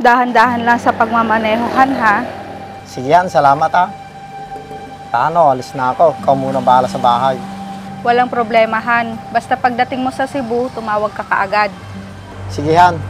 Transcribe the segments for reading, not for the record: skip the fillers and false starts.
Dahan-dahan lang sa pagmamanehohan, ha? Sige yan, salamat ha. Paano, alis na ako. Ikaw muna bahala sa bahay. Walang problema, Han. Basta pagdating mo sa Cebu, tumawag ka kaagad. Sige Han.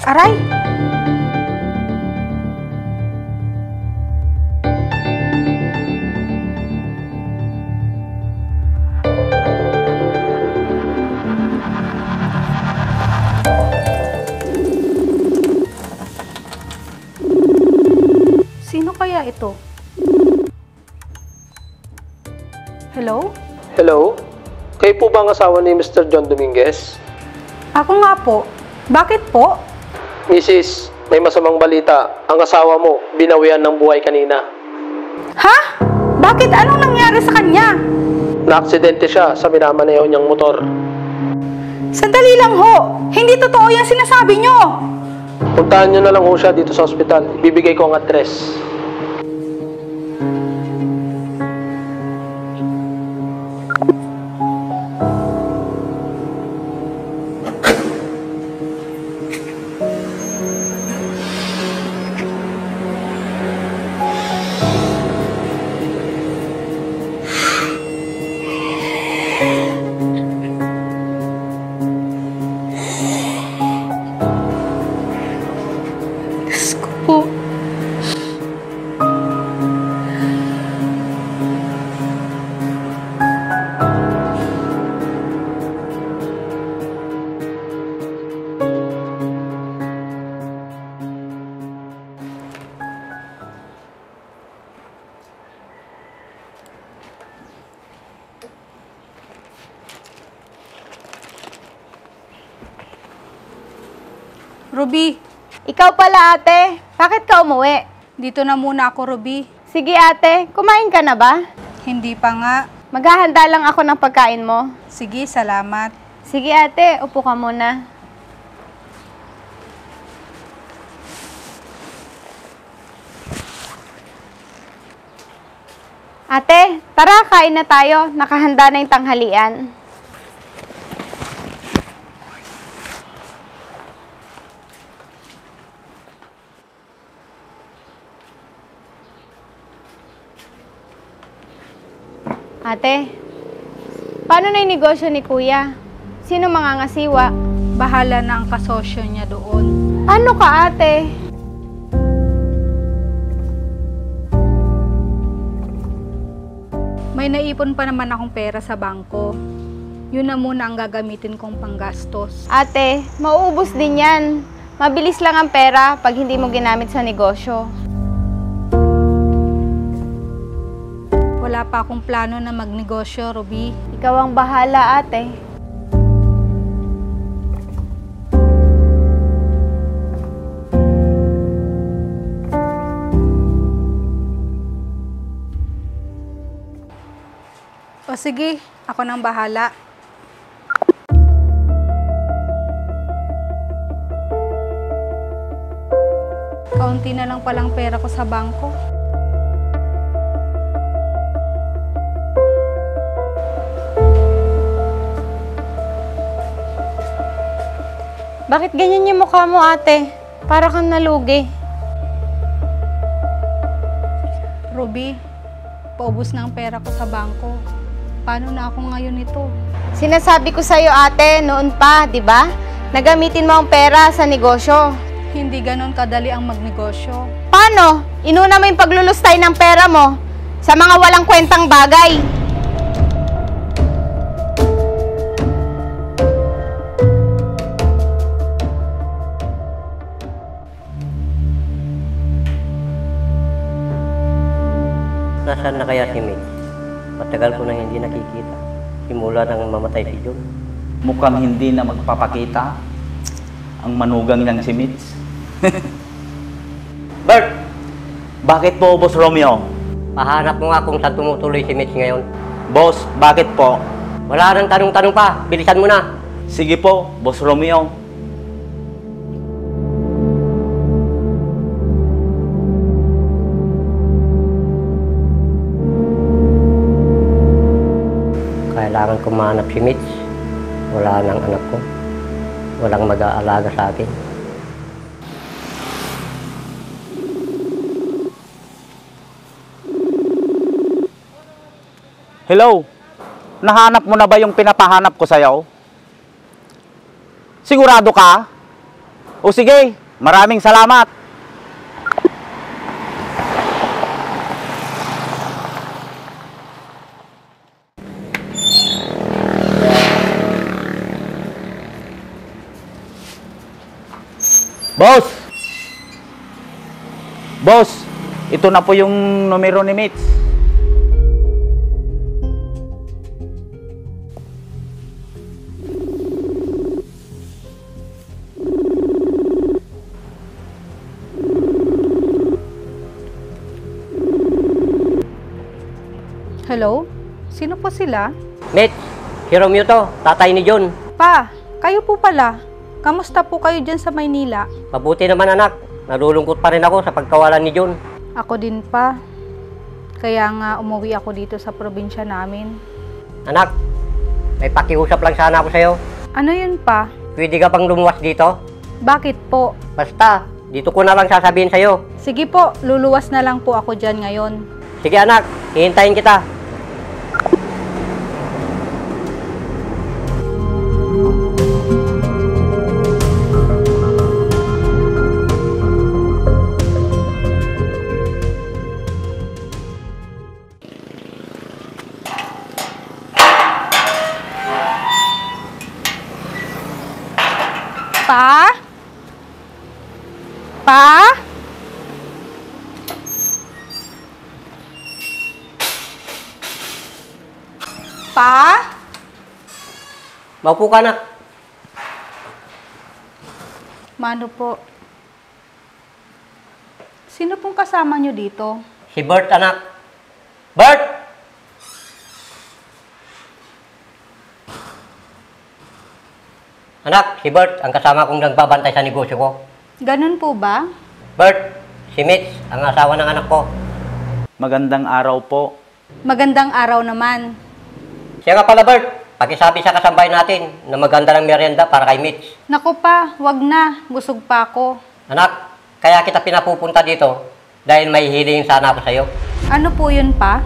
Aray! Sino kaya ito? Hello? Hello? Kayo po ba ang asawa ni Mr. John Dominguez? Ako nga po. Bakit po? Mrs., may masamang balita. Ang asawa mo, binawian ng buhay kanina. Ha? Bakit? Anong nangyari sa kanya? Naaksidente siya sa minamaneho niyang motor. Sandali lang ho. Hindi totoo yung sinasabi nyo. Puntahan niyo na lang ho siya dito sa ospital. Ibibigay ko ang address. Diyos ko po. Ruby, Ikaw pala ate, bakit ka umuwi? dito na muna ako, Ruby. Sige ate, kumain ka na ba? Hindi pa nga. Maghahanda lang ako ng pagkain mo. Sige, salamat. Sige ate, upo ka muna. Ate, tara kain na tayo. Nakahanda na yung tanghalian. Ate, paano na yung negosyo ni Kuya? Sino mangangasiwa? Bahala na ang kasosyo niya doon. Ano ka ate? May naipon pa naman akong pera sa bangko. Yun na muna ang gagamitin kong panggastos. Ate, mauubos din yan. Mabilis lang ang pera pag hindi mo ginamit sa negosyo. Wala pa akong plano na magnegosyo, Ruby. Ikaw ang bahala ate. O sige, ako nang bahala. Kaunti na lang palang pera ko sa bangko. Bakit ganyan yung mukha mo ate? Para kang nalugi. Ruby, paubos na ang pera ko sa bangko. Paano na ako ngayon ito? Sinasabi ko sa'yo ate, noon pa, di ba? Nagamitin mo ang pera sa negosyo. Hindi ganon kadali ang magnegosyo. Paano? Inuna mo yung paglulustay ng pera mo sa mga walang kwentang bagay. Nasaan na kaya si Mitch? Matagal ko nang hindi nakikita. Simula nang mamatay si John. Mukhang hindi na magpapakita ang manugang niyang si Mitch. Bert! Bakit po, Boss Romeo? Pahanap mo nga kung saan tumutuloy si Mitch ngayon. Boss, bakit po? Wala nang tanong-tanong pa. Bilisan mo na. Sige po, Boss Romeo. Kailangan ko mahanap si Mitch. Wala nang anak ko. Walang mag-aalaga sa akin. Hello? Nahanap mo na ba yung pinapahanap ko sa'yo? Sigurado ka? O sige, maraming salamat. Boss! Boss, ito na po yung numero ni Mitch. Hello? Sino po sila? Mitch! Si Romeo to. Tatay ni John. Pa, kayo po pala. Kamusta po kayo dyan sa Maynila? Mabuti naman anak. Nalulungkot pa rin ako sa pagkawalan ni John. Ako din pa. Kaya nga umuwi ako dito sa probinsya namin. Anak, may pakiusap lang sana ako sa'yo. Ano yun pa? Pwede ka bang lumuwas dito? Bakit po? Basta, dito ko na lang sasabihin sa'yo. Sige po, luluwas na lang po ako dyan ngayon. Sige anak, hihintayin kita. Pa? Pa? Pa? Maupo ka anak. Mano po? Sino pong kasama nyo dito? Si Bert anak. Bert! Anak, si Bert ang kasama kong nagbabantay sa negosyo ko. Ganun po ba? Bert, si Mitch ang asawa ng anak ko. Magandang araw po. Magandang araw naman. Siya nga pala Bert, pakisabi sa kasambay natin na maganda ng merienda para kay Mitch. Naku pa, wag na. Busog pa ako. Anak, kaya kita pinapupunta dito dahil may hilingin sana ako sa'yo. Ano po yun pa?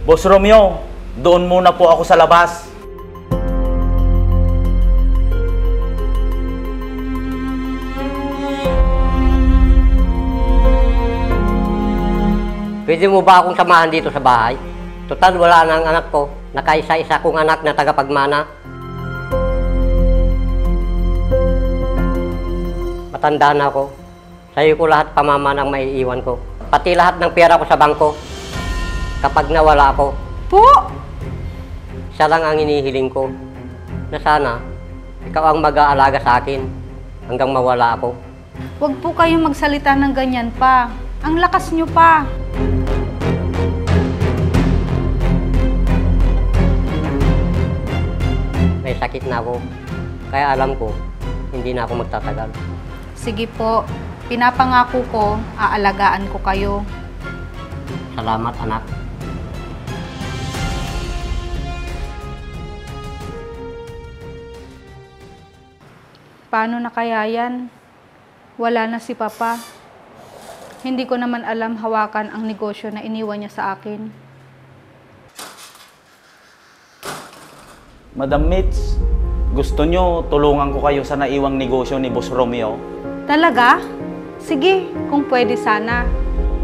Boss Romeo, doon muna po ako sa labas. Pwede mo ba akong samahan dito sa bahay? Total, wala na ang anak ko. Nakaisa-isa kong anak na tagapagmana. Matanda na ako. Sa'yo ko lahat pamamana ang maiiwan ko. Pati lahat ng pera ko sa bangko. Kapag nawala ako, Po! siya lang ang hinihiling ko. Na sana, ikaw ang mag-aalaga sa akin hanggang mawala ako. Wag po kayong magsalita ng ganyan pa. Ang lakas nyo pa. May sakit na ako. Kaya alam ko, hindi na ako magtatagal. Sige po, pinapangako ko, aalagaan ko kayo. Salamat, anak. Paano na kaya yan? Wala na si Papa. Hindi ko naman alam hawakan ang negosyo na iniwan niya sa akin. Madam Mitz, gusto nyo tulungan ko kayo sa naiwang negosyo ni Boss Romeo? Talaga? Sige, kung pwede sana.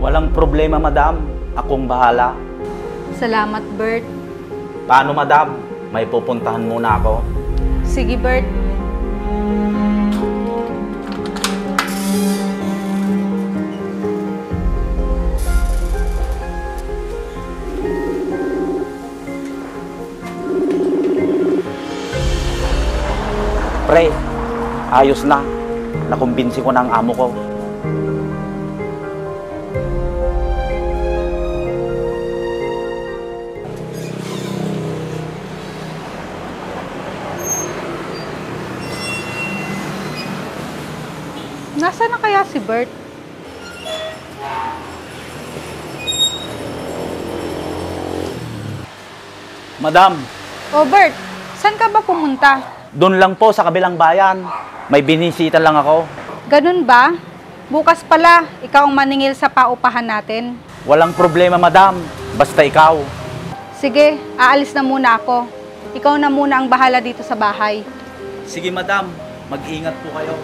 Walang problema, madam. Akong bahala. Salamat, Bert. Paano, madam? May pupuntahan muna ako. Sige, Bert. Pre, ayos na. Nakumbinsi ko na ang amo ko. Nasaan na kaya si Bert? Madam, Oh, Bert, saan ka ba pumunta? doon lang po sa kabilang bayan. May binisita lang ako. Ganun ba? Bukas pala, ikaw ang maningil sa paupahan natin. Walang problema, madam. Basta ikaw. Sige, aalis na muna ako. Ikaw na muna ang bahala dito sa bahay. Sige, madam. Mag-ingat po kayo.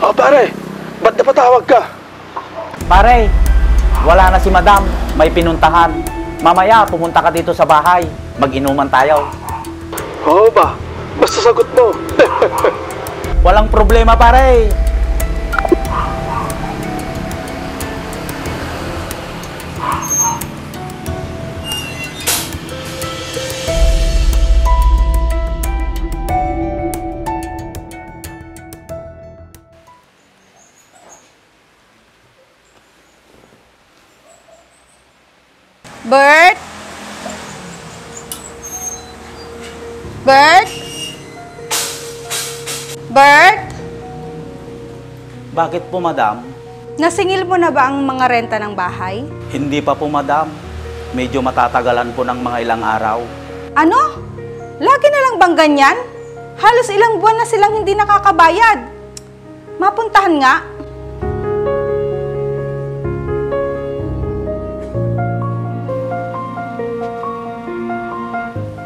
Ah, pare, ba't napatawag ka? Pare, wala na si madam. May pinuntahan. Mamaya, pumunta ka dito sa bahay. Mag-inuman tayo. Oo ba? Basta sagot mo. Walang problema, pare. Bert? Bert? Bert? Bakit po, madam? Nasingil mo na ba ang mga renta ng bahay? Hindi pa po, madam. Medyo matatagalan po ng mga ilang araw. Ano? Lagi na lang bang ganyan? Halos ilang buwan na silang hindi nakakabayad. Mapuntahan nga.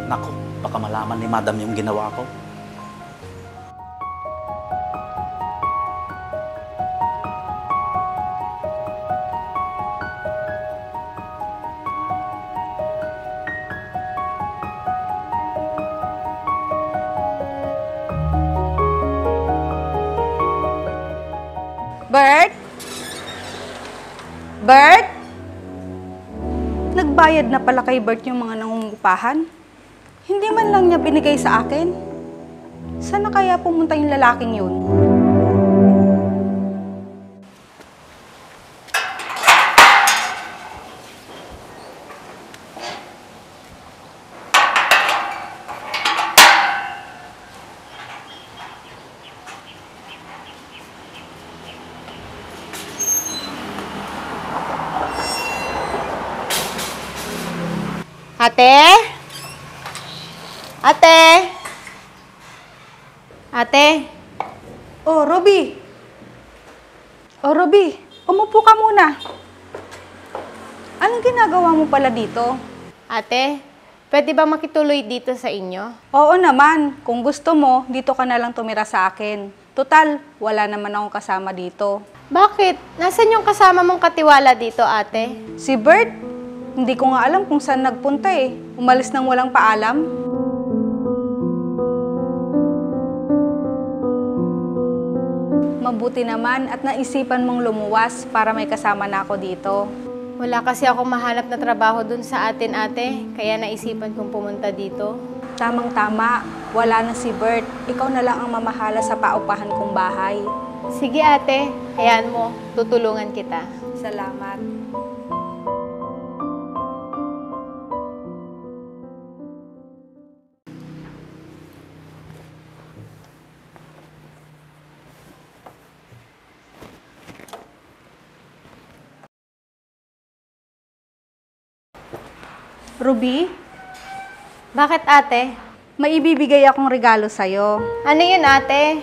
Naku, baka malaman ni madam yung ginawa ko. Bert? Bert? Nagbayad na pala kay Bert yung mga nangungupahan. Hindi man lang niya binigay sa akin. Saan na kaya pumunta yung lalaking yun? Ate? Ate? Ate? Oh, Robby! Oh, Robby, umupo ka muna. Anong ginagawa mo pala dito? Ate, pwede ba makituloy dito sa inyo? Oo naman, kung gusto mo, dito ka na lang tumira sa akin. Total, wala naman akong kasama dito. Bakit? Nasaan yung kasama mong katiwala dito, ate? Si Bert, hindi ko nga alam kung saan nagpunta eh. Umalis nang walang paalam. Mabuti naman at naisipan mong lumuwas para may kasama na ako dito. Wala kasi ako mahanap na trabaho dun sa atin, ate. Kaya naisipan kong pumunta dito. Tamang-tama, wala na si Bert. Ikaw na lang ang mamahala sa paupahan kong bahay. Sige, ate. Hayaan mo. Tutulungan kita. Salamat. Ruby, Bakit ate? May ibibigay akong regalo sa'yo. Ano yun ate?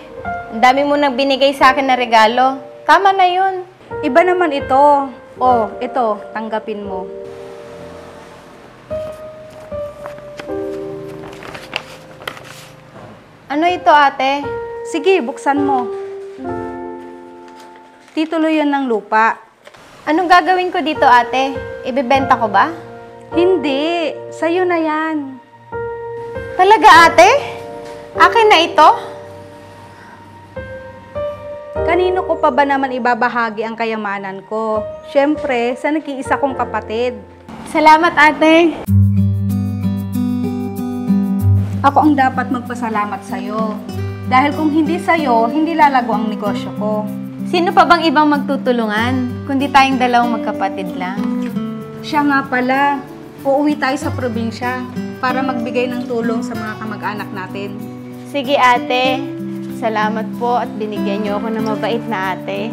Ang dami mo nang binigay sa akin na regalo. Tama na yun. Iba naman ito. Oh, ito, tanggapin mo. Ano ito ate? Sige, buksan mo. Titulo yan ng lupa. Anong gagawin ko dito ate? Ibebenta ko ba? Hindi, sa'yo na yan. Talaga ate? Akin na ito? Kanino ko pa ba naman ibabahagi ang kayamanan ko? Siyempre, sa nag-iisa kong kapatid. Salamat ate. Ako ang dapat magpasalamat sa'yo. Dahil kung hindi sa'yo, hindi lalago ang negosyo ko. Sino pa bang ibang magtutulungan? Kundi tayong dalawang magkapatid lang. Siya nga pala, uuwi tayo sa probinsya para magbigay ng tulong sa mga kamag-anak natin. Sige ate. Salamat po at binigyan niyo ako ng mabait na ate.